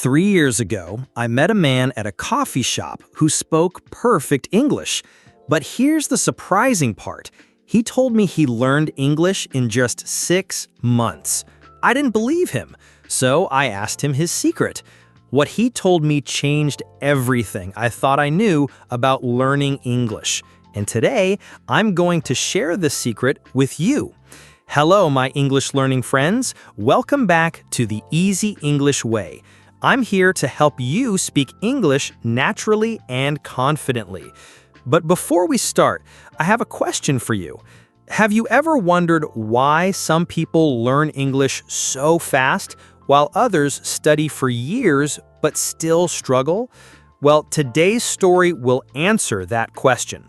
3 years ago, I met a man at a coffee shop who spoke perfect English. But here's the surprising part. He told me he learned English in just 6 months. I didn't believe him, so I asked him his secret. What he told me changed everything I thought I knew about learning English. And today, I'm going to share this secret with you. Hello, my English learning friends. Welcome back to the Easy English Way. I'm here to help you speak English naturally and confidently. But before we start, I have a question for you. Have you ever wondered why some people learn English so fast while others study for years but still struggle? Well, today's story will answer that question.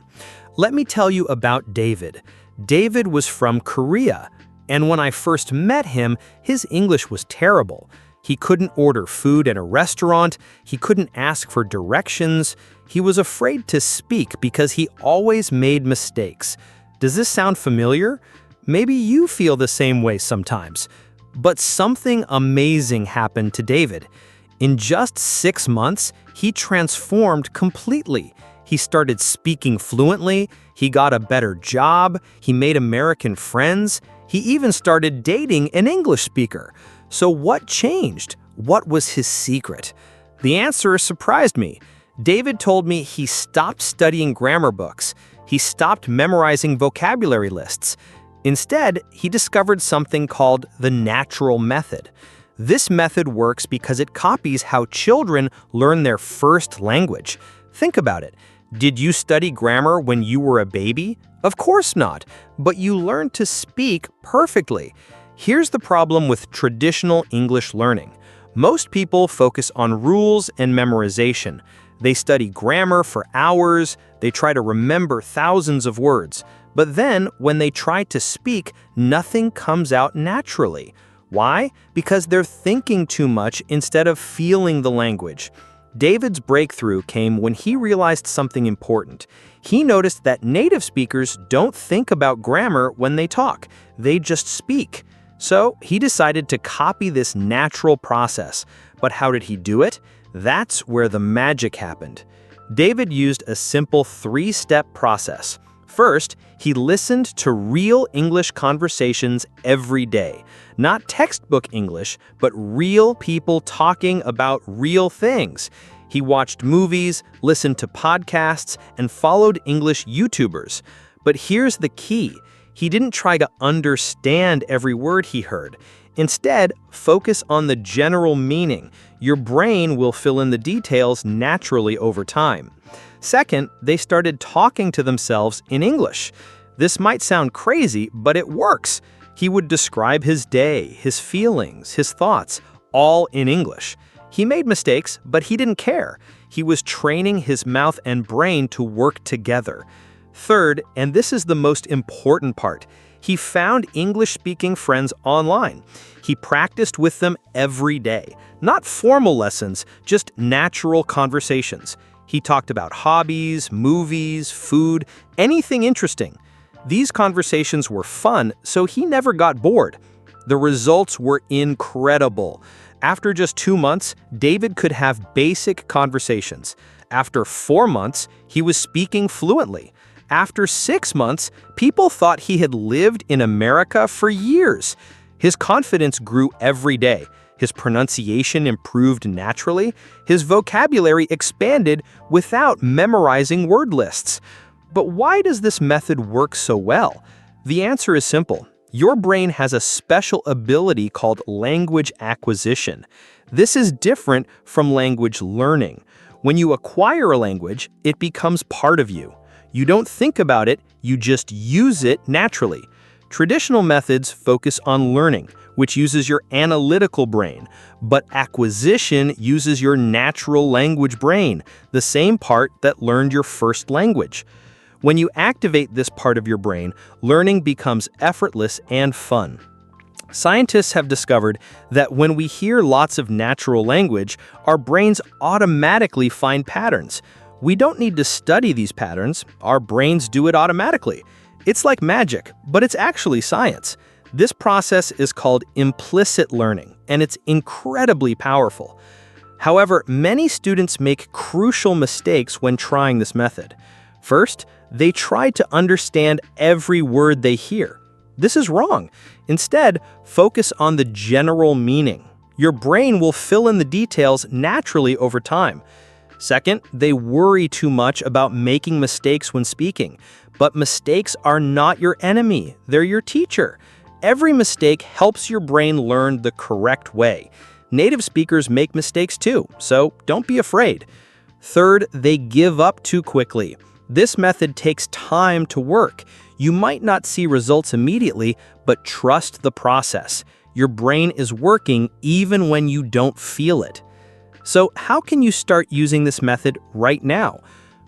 Let me tell you about David. David was from Korea, and when I first met him, his English was terrible. He couldn't order food at a restaurant, he couldn't ask for directions, he was afraid to speak because he always made mistakes. Does this sound familiar? Maybe you feel the same way sometimes. But something amazing happened to David. In just 6 months, he transformed completely. He started speaking fluently, he got a better job, he made American friends, he even started dating an English speaker. So what changed? What was his secret? The answer surprised me. David told me he stopped studying grammar books. He stopped memorizing vocabulary lists. Instead, he discovered something called the natural method. This method works because it copies how children learn their first language. Think about it. Did you study grammar when you were a baby? Of course not, but you learned to speak perfectly. Here's the problem with traditional English learning. Most people focus on rules and memorization. They study grammar for hours, they try to remember thousands of words. But then, when they try to speak, nothing comes out naturally. Why? Because they're thinking too much instead of feeling the language. David's breakthrough came when he realized something important. He noticed that native speakers don't think about grammar when they talk. They just speak. So he decided to copy this natural process. But how did he do it? That's where the magic happened. David used a simple 3-step process. First, he listened to real English conversations every day. Not textbook English, but real people talking about real things. He watched movies, listened to podcasts, and followed English YouTubers. But here's the key. He didn't try to understand every word he heard. Instead, focus on the general meaning. Your brain will fill in the details naturally over time. Second, they started talking to themselves in English. This might sound crazy, but it works. He would describe his day, his feelings, his thoughts, all in English. He made mistakes, but he didn't care. He was training his mouth and brain to work together. Third, and this is the most important part, he found English-speaking friends online. He practiced with them every day. Not formal lessons, just natural conversations. He talked about hobbies, movies, food, anything interesting. These conversations were fun, so he never got bored. The results were incredible. After just 2 months, David could have basic conversations. After 4 months, he was speaking fluently. After 6 months, people thought he had lived in America for years. His confidence grew every day. His pronunciation improved naturally. His vocabulary expanded without memorizing word lists. But why does this method work so well? The answer is simple. Your brain has a special ability called language acquisition. This is different from language learning. When you acquire a language, it becomes part of you. You don't think about it, you just use it naturally. Traditional methods focus on learning, which uses your analytical brain, but acquisition uses your natural language brain, the same part that learned your first language. When you activate this part of your brain, learning becomes effortless and fun. Scientists have discovered that when we hear lots of natural language, our brains automatically find patterns. We don't need to study these patterns, our brains do it automatically. It's like magic, but it's actually science. This process is called implicit learning, and it's incredibly powerful. However, many students make crucial mistakes when trying this method. First, they try to understand every word they hear. This is wrong. Instead, focus on the general meaning. Your brain will fill in the details naturally over time. Second, they worry too much about making mistakes when speaking. But mistakes are not your enemy, they're your teacher. Every mistake helps your brain learn the correct way. Native speakers make mistakes too, so don't be afraid. Third, they give up too quickly. This method takes time to work. You might not see results immediately, but trust the process. Your brain is working even when you don't feel it. So how can you start using this method right now?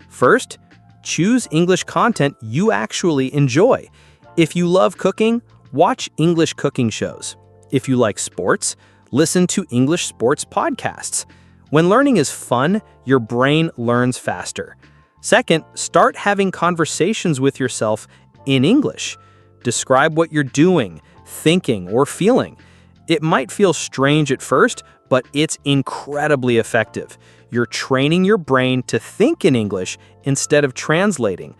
First, choose English content you actually enjoy. If you love cooking, watch English cooking shows. If you like sports, listen to English sports podcasts. When learning is fun, your brain learns faster. Second, start having conversations with yourself in English. Describe what you're doing, thinking, or feeling. It might feel strange at first, but it's incredibly effective. You're training your brain to think in English instead of translating.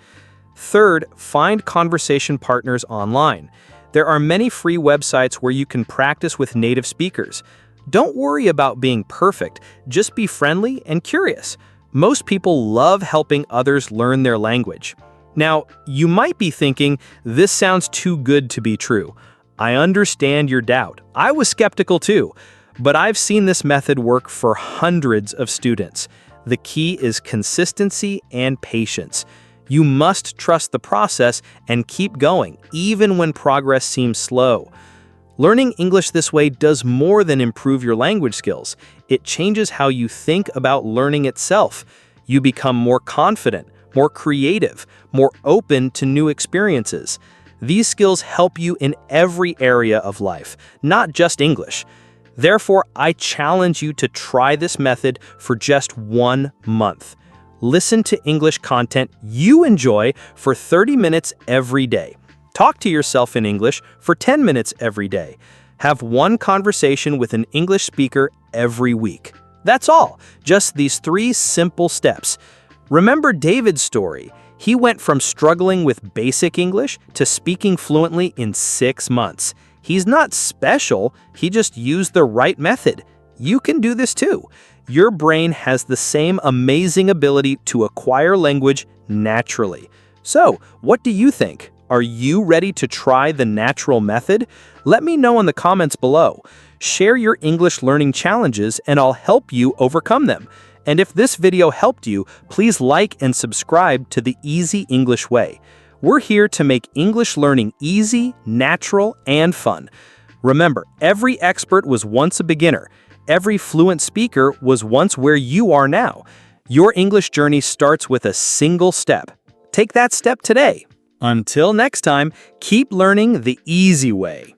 Third, find conversation partners online. There are many free websites where you can practice with native speakers. Don't worry about being perfect, just be friendly and curious. Most people love helping others learn their language. Now, you might be thinking, this sounds too good to be true. I understand your doubt. I was skeptical too. But I've seen this method work for hundreds of students. The key is consistency and patience. You must trust the process and keep going, even when progress seems slow. Learning English this way does more than improve your language skills. It changes how you think about learning itself. You become more confident, more creative, more open to new experiences. These skills help you in every area of life, not just English. Therefore, I challenge you to try this method for just 1 month. Listen to English content you enjoy for 30 minutes every day. Talk to yourself in English for 10 minutes every day. Have one conversation with an English speaker every week. That's all, just these 3 simple steps. Remember David's story. He went from struggling with basic English to speaking fluently in 6 months. He's not special, he just used the right method. You can do this too. Your brain has the same amazing ability to acquire language naturally. So, what do you think? Are you ready to try the natural method? Let me know in the comments below. Share your English learning challenges and I'll help you overcome them. And if this video helped you, please like and subscribe to the Easy English Way. We're here to make English learning easy, natural, and fun. Remember, every expert was once a beginner. Every fluent speaker was once where you are now. Your English journey starts with a single step. Take that step today. Until next time, keep learning the easy way.